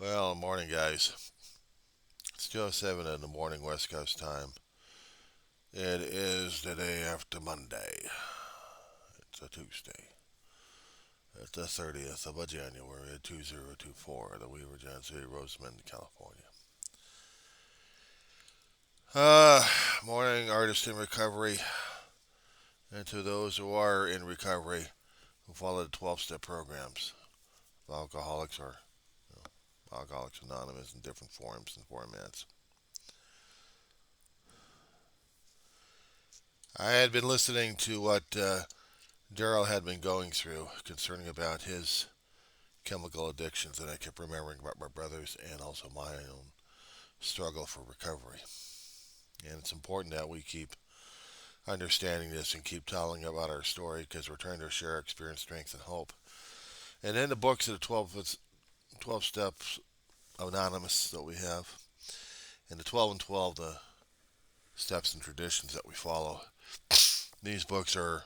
Well, morning, guys. It's 2:07 in the morning, West Coast time. It is the day after Monday. It's a Tuesday. It's the 30th of January, 2024, the Weaver John City, Rosamond, California. Uh, Morning, artist in recovery, and to those who are in recovery who follow the 12-step programs of Alcoholics or Alcoholics Anonymous in different forms and formats. I had been listening to what Daryl had been going through concerning about his chemical addictions, and I kept remembering about my brothers and also my own struggle for recovery. And it's important that we keep understanding this and keep telling about our story because we're trying to share experience, strength, and hope. And in the books of the 12 steps of Anonymous that we have, and the 12 and 12, the steps and traditions that we follow, these books are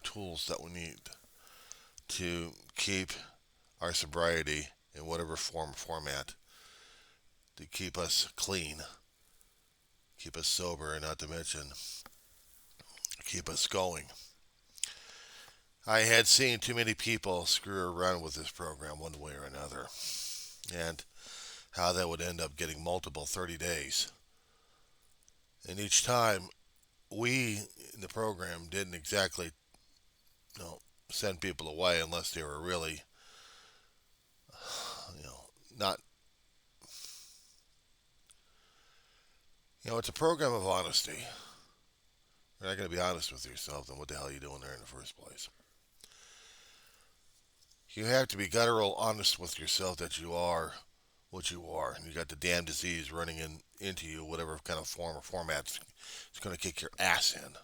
tools that we need to keep our sobriety in whatever format to keep us clean, keep us sober, and not to mention keep us going. I had seen too many people screw around with this program one way or another, and how they would end up getting multiple 30 days. And each time, we in the program didn't exactly, you know, send people away unless they were really, you know, not. It's a program of honesty. You're not going to be honest with yourself, then what the hell are you doing there in the first place? You have to be guttural honest with yourself that you are what you are. And you got the damn disease running into you, whatever kind of form or format it's going to kick your ass in.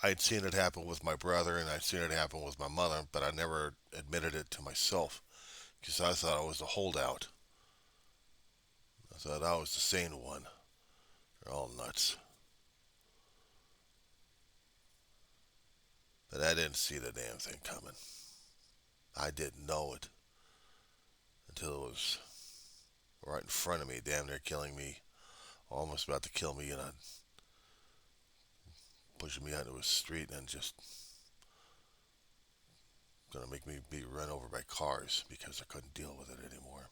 I'd seen it happen with my brother and I'd seen it happen with my mother, but I never admitted it to myself because I thought I was the holdout. I thought I was the sane one. They're all nuts. But I didn't see the damn thing coming. I didn't know it until it was right in front of me, damn near killing me, almost about to kill me, and pushing me onto a street and just gonna make me be run over by cars because I couldn't deal with it anymore.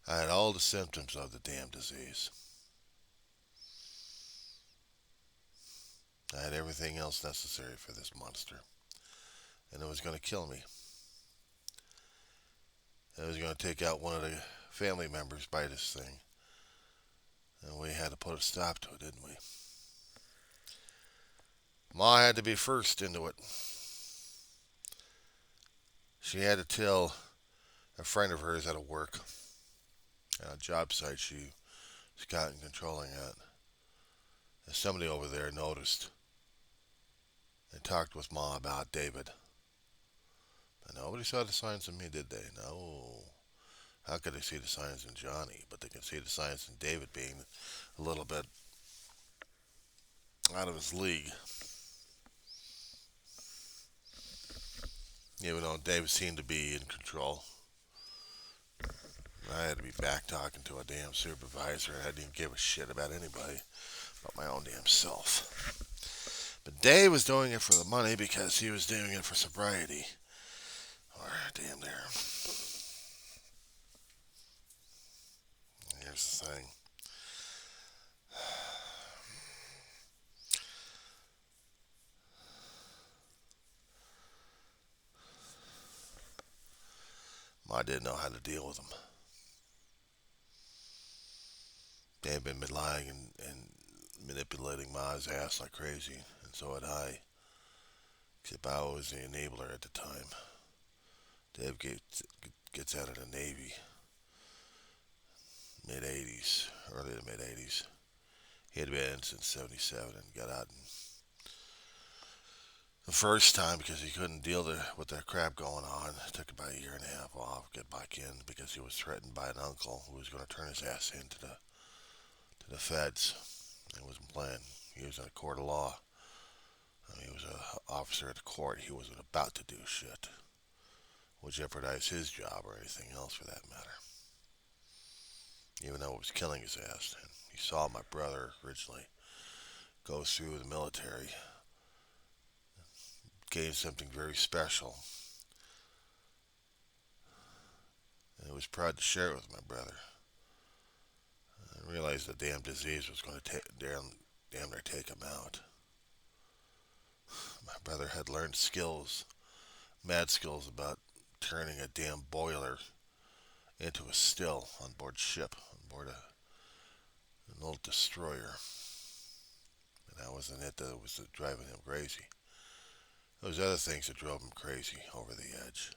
I had all the symptoms of the damn disease. I had everything else necessary for this monster, and it was gonna kill me. It was gonna take out one of the family members by this thing, and we had to put a stop to it, didn't we? Ma had to be first into it. She had to tell a friend of hers at a work, at a job site she was got and controlling at. And somebody over there noticed and talked with Ma about David. But nobody saw the signs in me, did they? No. How could they see the signs in Johnny? But they can see the signs in David being a little bit out of his league. Even though David seemed to be in control. I had to be back talking to a damn supervisor. I didn't give a shit about anybody but my own damn self. But Dave was doing it for the money because he was doing it for sobriety. Or damn there. Here's the thing. I didn't know how to deal with him. They had been lying and manipulating Ma's ass like crazy, and so had I. Except I was the enabler at the time. Dave gets out of the Navy, mid 80s, early to mid 80s. He had been in since 77 and got out the first time because he couldn't deal with the crap going on. It took about a year and a half off, get back in because he was threatened by an uncle who was going to turn his ass in to the feds. He wasn't playing. He was in a court of law. I mean, he was an officer at the court. He wasn't about to do shit. Would jeopardize his job or anything else for that matter. Even though it was killing his ass. And he saw my brother originally go through the military, gain something very special, and he was proud to share it with my brother. I realized the damn disease was going to damn near take him out. My brother had learned skills, mad skills about turning a damn boiler into a still on board ship, on board an old destroyer. And that wasn't it that was driving him crazy. Those other things that drove him crazy over the edge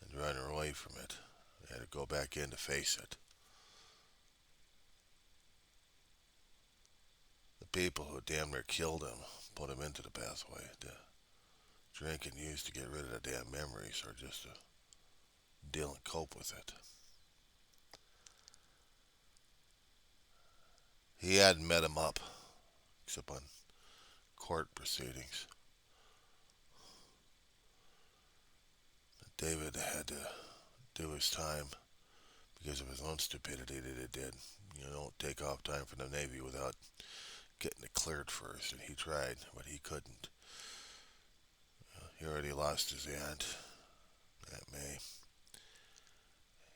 and running away from it. He had to go back in to face it. The people who damn near killed him put him into the pathway to drink and use to get rid of the damn memories or just to deal and cope with it. He hadn't met him up, except on court proceedings. David had to do his time because of his own stupidity that it did. You don't take off time from the Navy without getting it cleared first, and he tried, but he couldn't. He already lost his aunt that May.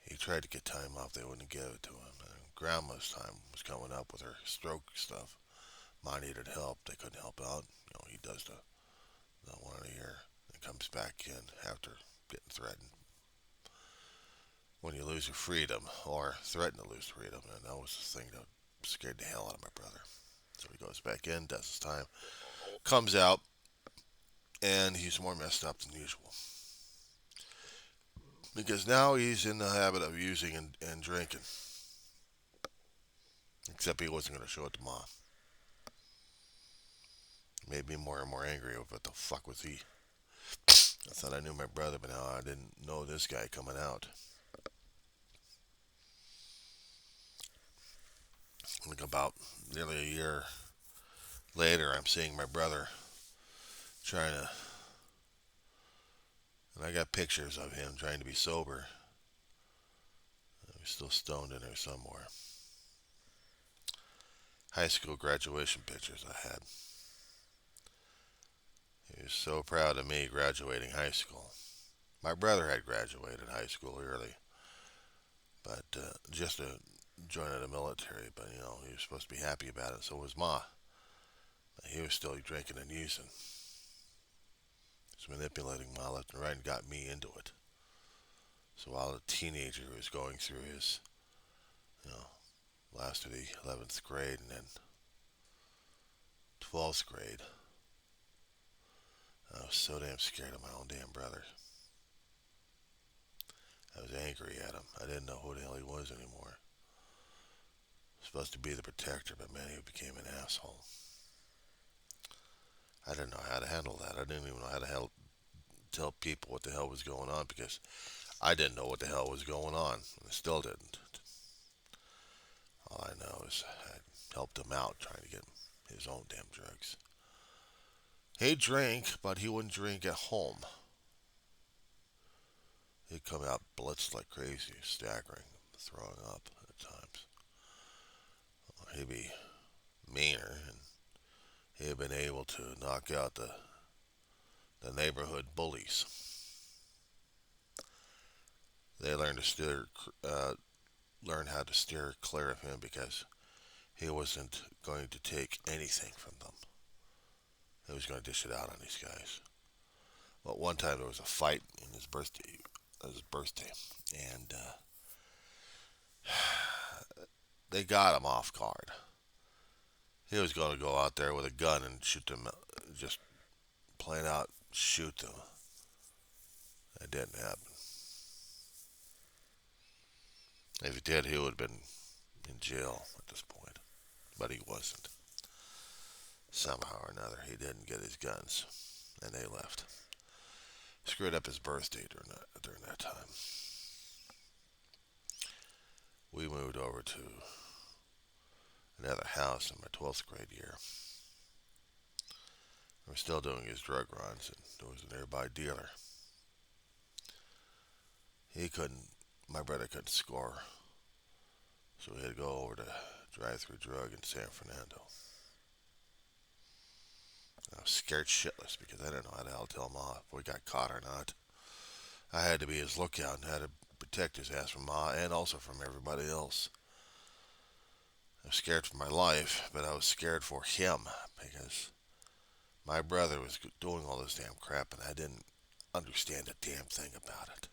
He tried to get time off, they wouldn't give it to him. And Grandma's time was coming up with her stroke stuff. Ma needed help, they couldn't help out. He does the one a year and comes back in after getting threatened. When you lose your freedom, or threaten to lose freedom, and that was the thing that scared the hell out of my brother. So he goes back in, does his time, comes out, and he's more messed up than usual. Because now he's in the habit of using and drinking. Except he wasn't going to show it to Mom. Made me more and more angry over what the fuck was he. I thought I knew my brother, but now I didn't know this guy coming out. Like about nearly a year later, I'm seeing my brother trying to, and I got pictures of him trying to be sober. He's still stoned in there somewhere. High school graduation pictures I had. He was so proud of me graduating high school. My brother had graduated high school early, but just to join the military. But he was supposed to be happy about it. So was Ma. He was still drinking and using. He was manipulating Ma left and right and got me into it. So while a teenager was going through his, last of the 11th grade and then 12th grade, I was so damn scared of my own damn brother. I was angry at him. I didn't know who the hell he was anymore. Supposed to be the protector, but man, he became an asshole. I didn't know how to handle that. I didn't even know how to tell people what the hell was going on because I didn't know what the hell was going on. And I still didn't. All I know is I helped him out trying to get his own damn drugs. He'd drink, but he wouldn't drink at home. He'd come out blitzed like crazy, staggering, throwing up at times. He'd be meaner, and he had been able to knock out the neighborhood bullies. They learned how to steer clear of him because he wasn't going to take anything from them. He was going to dish it out on these guys. But one time there was a fight in his birthday. And they got him off guard. He was going to go out there with a gun and shoot them, just plain out shoot them. It didn't happen. If he did, he would have been in jail at this point. But he wasn't. Somehow or another, he didn't get his guns, and they left. Screwed up his birthday during that time. We moved over to another house in my 12th grade year. was still doing his drug runs, and there was a nearby dealer. He couldn't, my brother couldn't score, so we had to go over to Drive Through Drug in San Fernando. I was scared shitless because I didn't know how the hell to tell Ma if we got caught or not. I had to be his lookout and had to protect his ass from Ma and also from everybody else. I was scared for my life, but I was scared for him because my brother was doing all this damn crap and I didn't understand a damn thing about it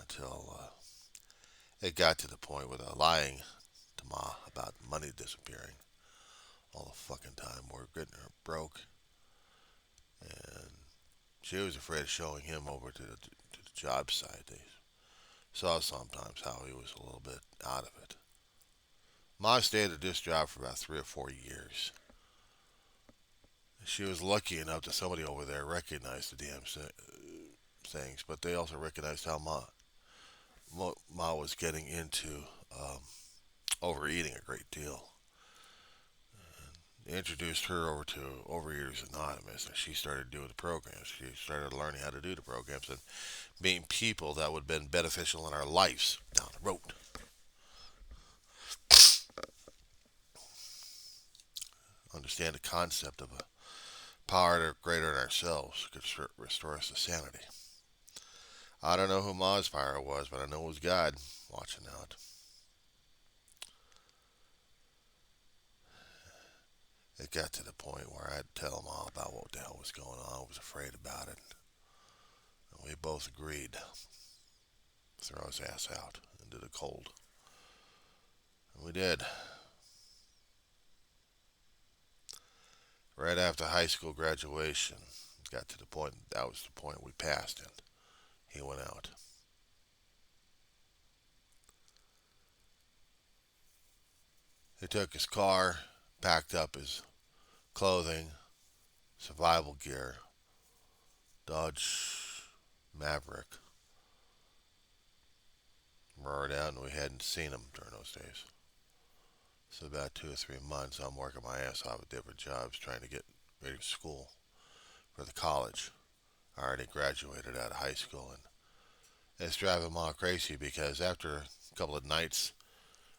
until it got to the point where lying to Ma about money disappearing all the fucking time. We're getting her broke, and she was afraid of showing him over to the job site. They saw sometimes how he was a little bit out of it. Ma stayed at this job for about 3 or 4 years. She was lucky enough that somebody over there recognized the damn things, but they also recognized how Ma was getting into um, overeating a great deal. They introduced her over to Overeaters Anonymous, and she started doing the programs. She started learning how to do the programs and meeting people that would have been beneficial in our lives down the road. Understand the concept of a power greater than ourselves could restore us to sanity. I don't know who Ma's power was, but I know it was God watching out. It got to the point where I'd tell Ma about what the hell was going on. I was afraid about it. And we both agreed to throw his ass out into the cold. And we did. Right after high school graduation, it got to the point, that was the point we passed, and he went out. He took his car, packed up his clothing, survival gear, Dodge Maverick, roared out, and we hadn't seen him during those days. So about 2 or 3 months, I'm working my ass off at different jobs trying to get ready for school for the college. I already graduated out of high school, and it's driving Ma crazy because after a couple of nights,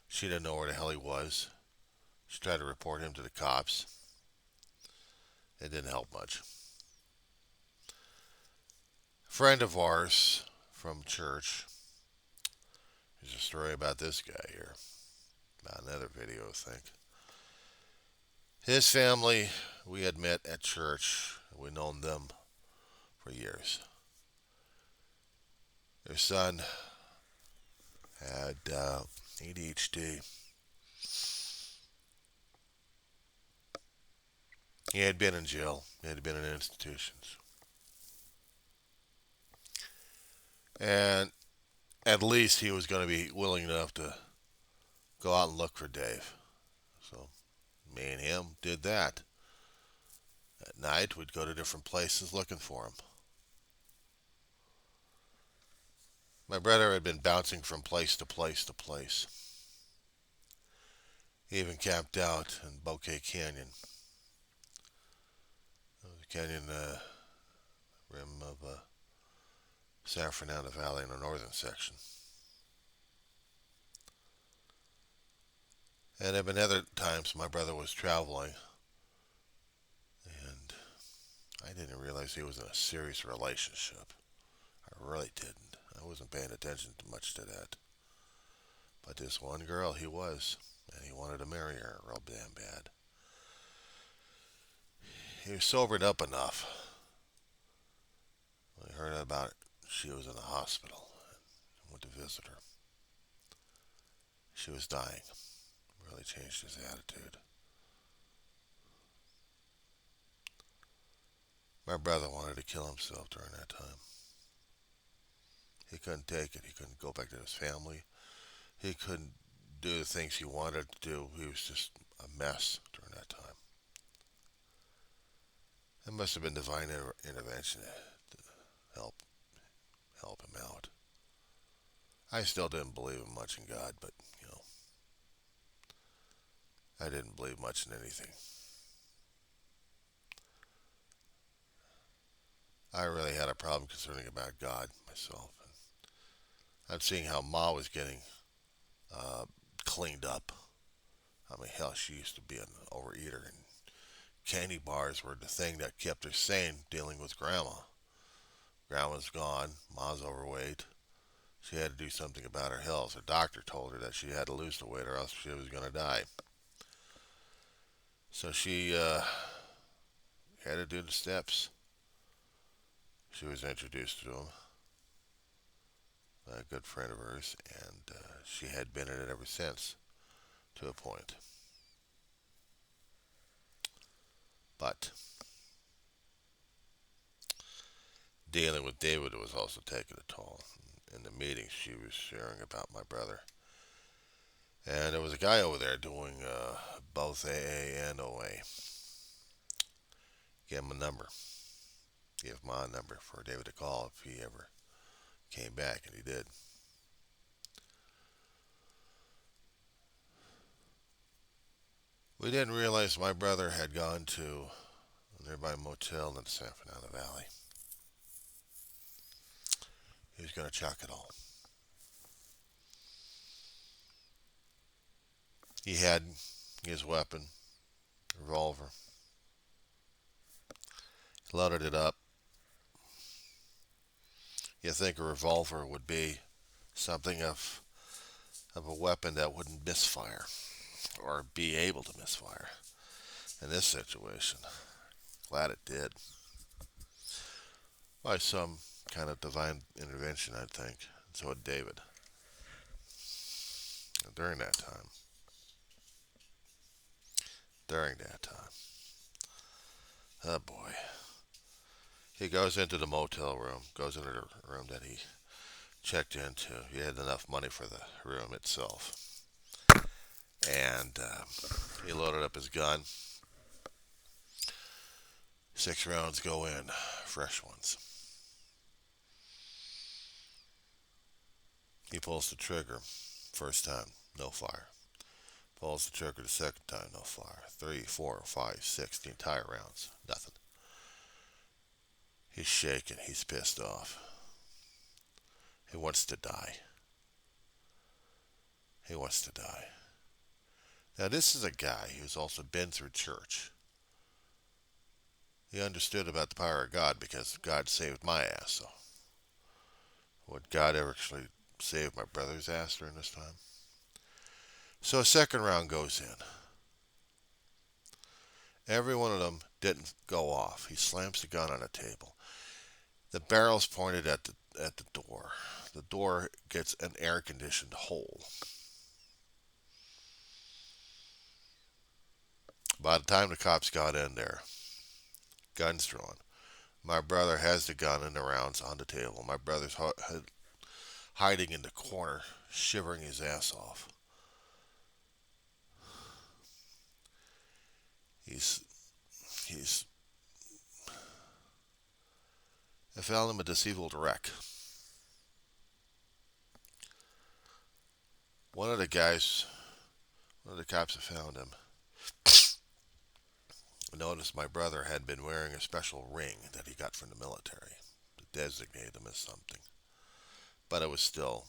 she didn't know where the hell he was. She tried to report him to the cops. It didn't help much. A friend of ours from church, there's a story about this guy here, about another video, I think. His family, we had met at church. We'd known them for years. Their son had ADHD. He had been in jail. He had been in institutions. And at least he was going to be willing enough to go out and look for Dave. So me and him did that. At night, we'd go to different places looking for him. My brother had been bouncing from place to place to place. He even camped out in Bouquet Canyon. The canyon rim of San Fernando Valley in the northern section. And there have been other times my brother was traveling, and I didn't realize he was in a serious relationship. I really didn't. I wasn't paying attention much to that. But this one girl, he was, and he wanted to marry her real damn bad. He was sobered up enough when he heard about it. She was in the hospital and went to visit her. She was dying. Really changed his attitude. My brother wanted to kill himself during that time. He couldn't take it. He couldn't go back to his family. He couldn't do the things he wanted to do. He was just a mess during that time. It must have been divine intervention to help him out. I still didn't believe much in God, but I didn't believe much in anything. I really had a problem concerning about God myself. I'm seeing how Ma was getting uh, cleaned up. I mean, hell, she used to be an overeater, and candy bars were the thing that kept her sane dealing with Grandma. Grandma's gone. Ma's overweight. She had to do something about her health. Her doctor told her that she had to lose the weight or else she was going to die. So she had to do the steps. She was introduced to him, a good friend of hers, and she had been in it ever since, to a point. But dealing with David was also taking a toll. In the meetings, she was sharing about my brother. And there was a guy over there doing both AA and OA. Gave him a number. Gave him my number for David to call if he ever came back, and he did. We didn't realize my brother had gone to a nearby motel in the San Fernando Valley. He was going to chuck it all. He had his weapon, revolver. He loaded it up. You think a revolver would be something of a weapon that wouldn't misfire or be able to misfire. In this situation, glad it did. By some kind of divine intervention, I think. And so did David. And during that time, oh boy. He goes into the motel room, goes into the room that he checked into. He had enough money for the room itself. And he loaded up his gun. 6 rounds go in, fresh ones. He pulls the trigger. First time, no fire. Pulls the trigger the second time, no fire. 3, 4, 5, 6, the entire rounds, nothing. He's shaking. He's pissed off. He wants to die. He wants to die. Now, this is a guy who's also been through church. He understood about the power of God because God saved my ass. So, would God ever actually save my brother's ass during this time? So, a second round goes in. Every one of them didn't go off. He slams the gun on a table. The barrel's pointed at the door. The door gets an air-conditioned hole. By the time the cops got in there, guns drawn. My brother has the gun and the rounds on the table. My brother's hiding in the corner, shivering his ass off. He's I found him a deceitful wreck. One of the guys, one of the cops that found him, noticed my brother had been wearing a special ring that he got from the military to designate him as something. But it was still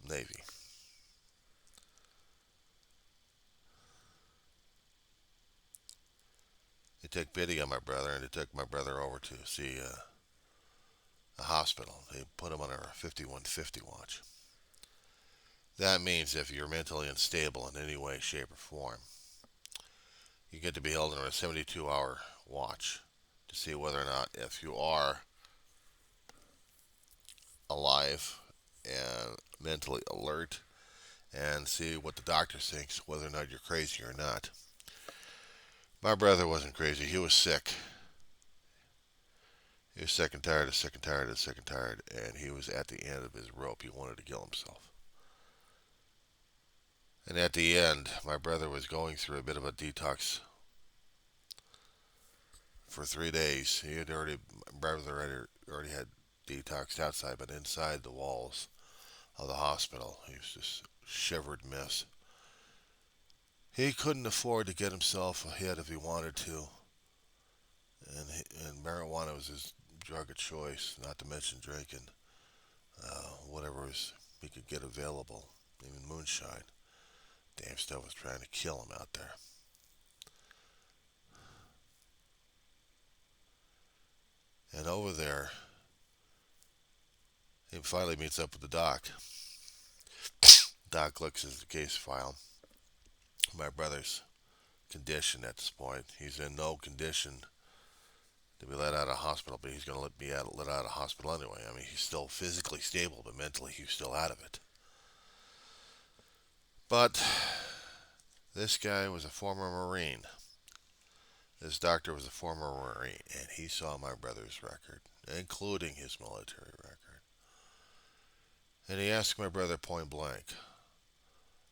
Navy. They took pity on my brother and they took my brother over to see a hospital. They put him on a 5150 watch. That means if you're mentally unstable in any way, shape, or form, you get to be held under a 72-hour watch to see whether or not if you are alive and mentally alert and see what the doctor thinks, whether or not you're crazy or not. My brother wasn't crazy. He was sick. He was sick and tired of sick and tired of sick and tired, and he was at the end of his rope. He wanted to kill himself. And at the end, my brother was going through a bit of a detox for 3 days. He had already, my brother already had detoxed outside, but inside the walls of the hospital, he was just shivered mess. He couldn't afford to get himself a hit if he wanted to, and marijuana was his drug of choice, not to mention drinking whatever he could get available, even moonshine. Damn stuff was trying to kill him out there. And over there, he finally meets up with the doc. Doc looks at the case file. My brother's condition at this point. He's in no condition to be let out of hospital, but he's going to let out of hospital anyway. I mean, he's still physically stable, but mentally he's still out of it. But this guy was a former Marine. This doctor was a former Marine, and he saw my brother's record, including his military record. And he asked my brother point blank,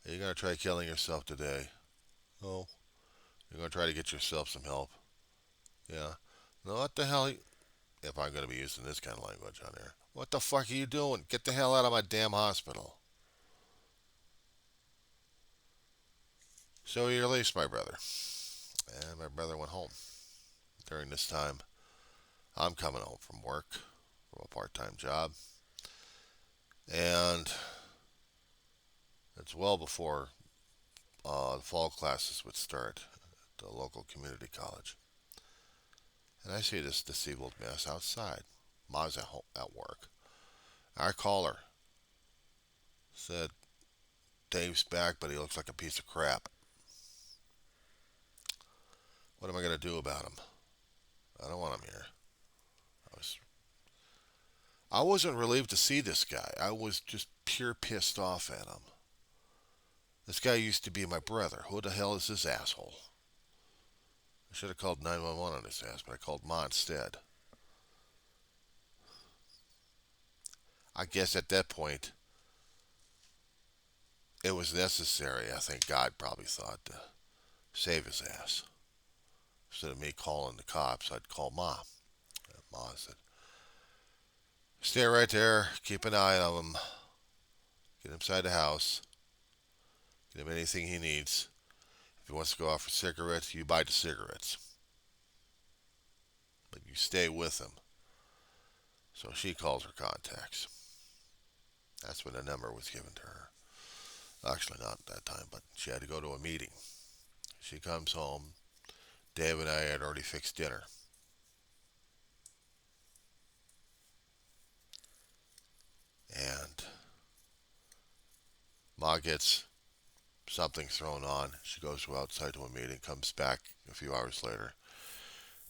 "Are you going to try killing yourself today?" "No." "You're going to try to get yourself some help?" "Yeah." "No, what the hell? If I'm going to be using this kind of language on there. What the fuck are you doing? Get the hell out of my damn hospital." So he released my brother, and my brother went home. During this time, I'm coming home from work, from a part-time job, and it's well before the fall classes would start at the local community college. And I see this disabled mess outside. Ma's at home, at work. I call her. Said, "Dave's back, but he looks like a piece of crap. What am I going to do about him? I don't want him here." I was I wasn't relieved to see this guy. I was just pure pissed off at him. This guy used to be my brother. Who the hell is this asshole? I should have called 911 on his ass, but I called Ma instead. I guess at that point, it was necessary. I think God probably thought to save his ass. Instead of me calling the cops, I'd call Ma. And Ma said, "Stay right there. Keep an eye on him. Get him inside the house. Get him anything he needs. If he wants to go out for cigarettes, you buy the cigarettes. But you stay with him." So she calls her contacts. That's when the number was given to her. Actually, not at that time, but she had to go to a meeting. She comes home. Dave and I had already fixed dinner. And Ma gets something thrown on. She goes outside to a meeting, comes back a few hours later.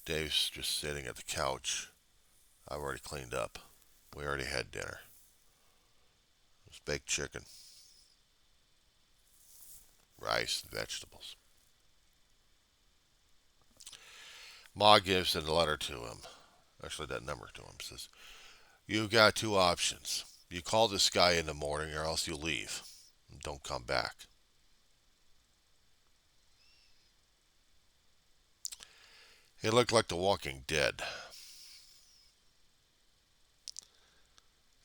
Dave's just sitting at the couch. I've already cleaned up. We already had dinner. It was baked chicken, rice, and vegetables. Ma gives a letter to him. Actually, that number to him says, "You've got two options. You call this guy in the morning or else you leave. Don't come back." He looked like the Walking Dead.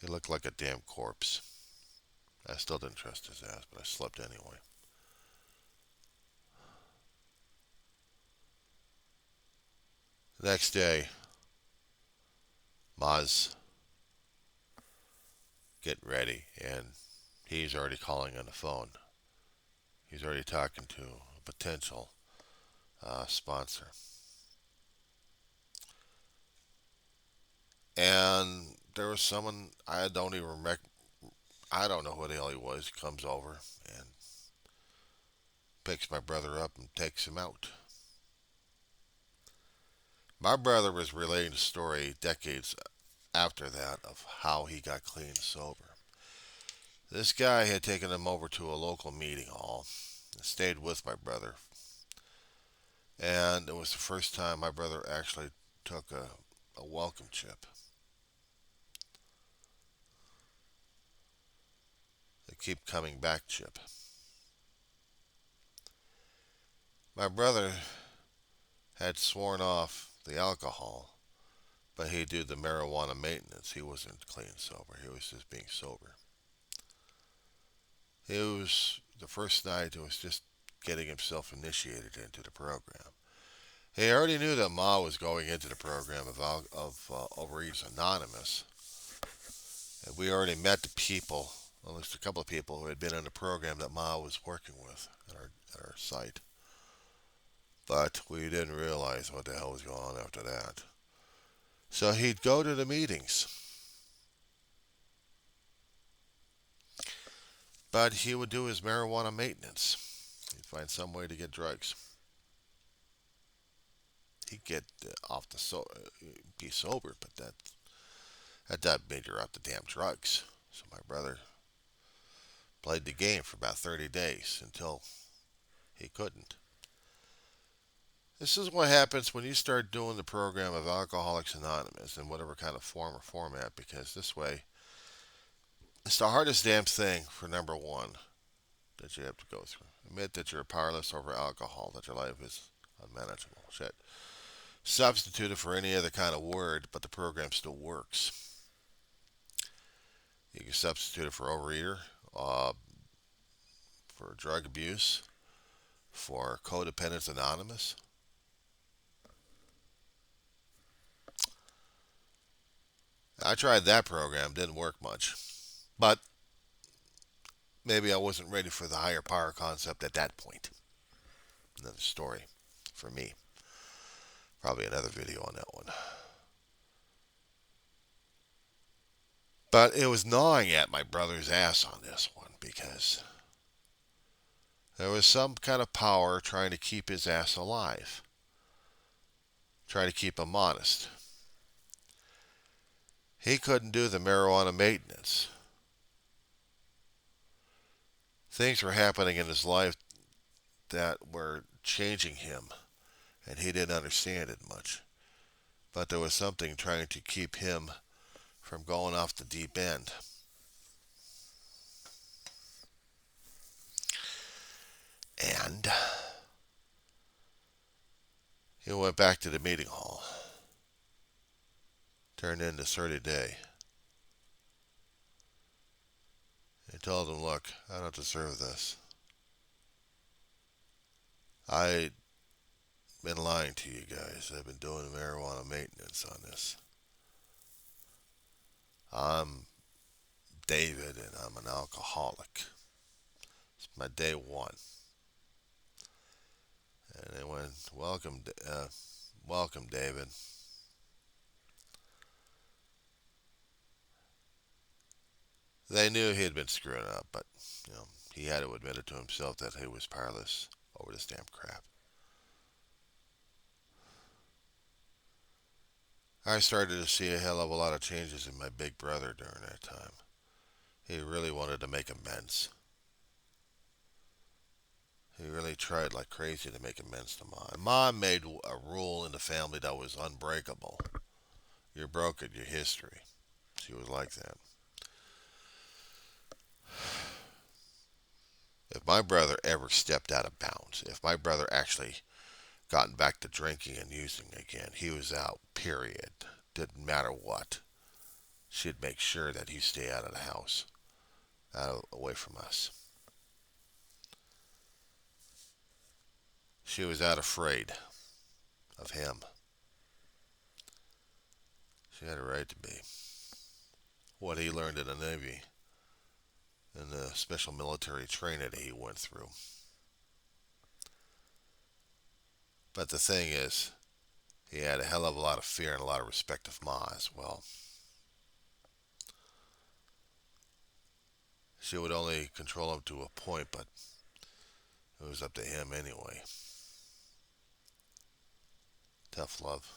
He looked like a damn corpse. I still didn't trust his ass, but I slept anyway. The next day, Ma's getting ready, and he's already calling on the phone. He's already talking to a potential sponsor. And there was someone I don't even remember. I don't know who the hell he was. Comes over and picks my brother up and takes him out. My brother was relating the story decades after that of how he got clean and sober. This guy had taken him over to a local meeting hall and stayed with my brother. And it was the first time my brother actually took a welcome chip. The keep coming back chip. My brother had sworn off the alcohol, but he'd do the marijuana maintenance. He wasn't clean and sober. He was just being sober. It was the first night. It was just getting himself initiated into the program. He already knew that Ma was going into the program of Overeaters Anonymous, and we already met the people, at least a couple of people who had been in the program that Ma was working with at our site. But we didn't realize what the hell was going on after that. So he'd go to the meetings, but he would do his marijuana maintenance. He'd find some way to get drugs. He'd get off the be sober, but that made her up the damn drugs. So my brother played the game for about 30 days until he couldn't. This is what happens when you start doing the program of Alcoholics Anonymous in whatever kind of form or format, because this way, it's the hardest damn thing for number one that you have to go through. Admit that you're powerless over alcohol, that your life is unmanageable. Shit. Substitute it for any other kind of word, but the program still works. You can substitute it for overeater, for drug abuse, for Codependence Anonymous. I tried that program, didn't work much. But maybe I wasn't ready for the higher power concept at that point. Another story for me. Probably another video on that one. But it was gnawing at my brother's ass on this one because there was some kind of power trying to keep his ass alive. Trying to keep him honest. He couldn't do the marijuana maintenance. Things were happening in his life that were changing him, and he didn't understand it much. But there was something trying to keep him from going off the deep end. And he went back to the meeting hall. Turned in this 30 day. He told him, look, I don't deserve this. I've been lying to you guys. I've been doing marijuana maintenance on this. I'm David and I'm an alcoholic. It's my day one. And they went, welcome, David. They knew he had been screwing up, but he had to admit it to himself that he was powerless over this damn crap. I started to see a hell of a lot of changes in my big brother during that time. He really wanted to make amends. He really tried like crazy to make amends to Mom. Mom made a rule in the family that was unbreakable. You're broken, your history. She was like that. If my brother ever stepped out of bounds, if my brother actually gotten back to drinking and using again, he was out, period. Didn't matter what. She'd make sure that he stay out of the house, away from us. She was out afraid of him. She had a right to be. What he learned in the Navy, in the special military training that he went through. But the thing is, he had a hell of a lot of fear and a lot of respect of Ma as well. She would only control him to a point, but it was up to him anyway. Tough love.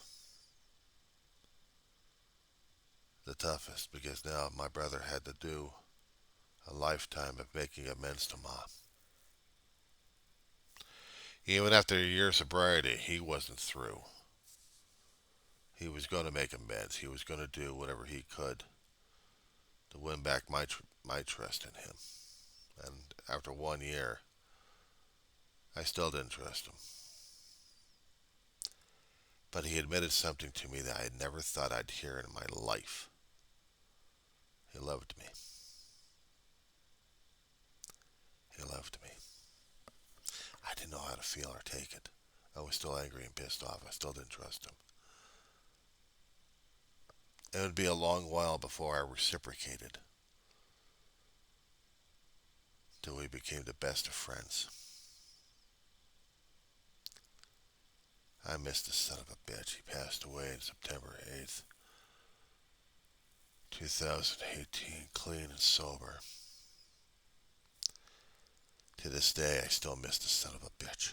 The toughest, because now my brother had to do a lifetime of making amends to Ma. Even after a year of sobriety, he wasn't through. He was going to make amends. He was going to do whatever he could to win back my trust in him. And after 1 year, I still didn't trust him. But he admitted something to me that I had never thought I'd hear in my life. He loved me. He loved me. I didn't know how to feel or take it. I was still angry and pissed off. I still didn't trust him. It would be a long while before I reciprocated till we became the best of friends. I missed the son of a bitch. He passed away on September 8th, 2018, clean and sober. To this day, I still miss the son of a bitch.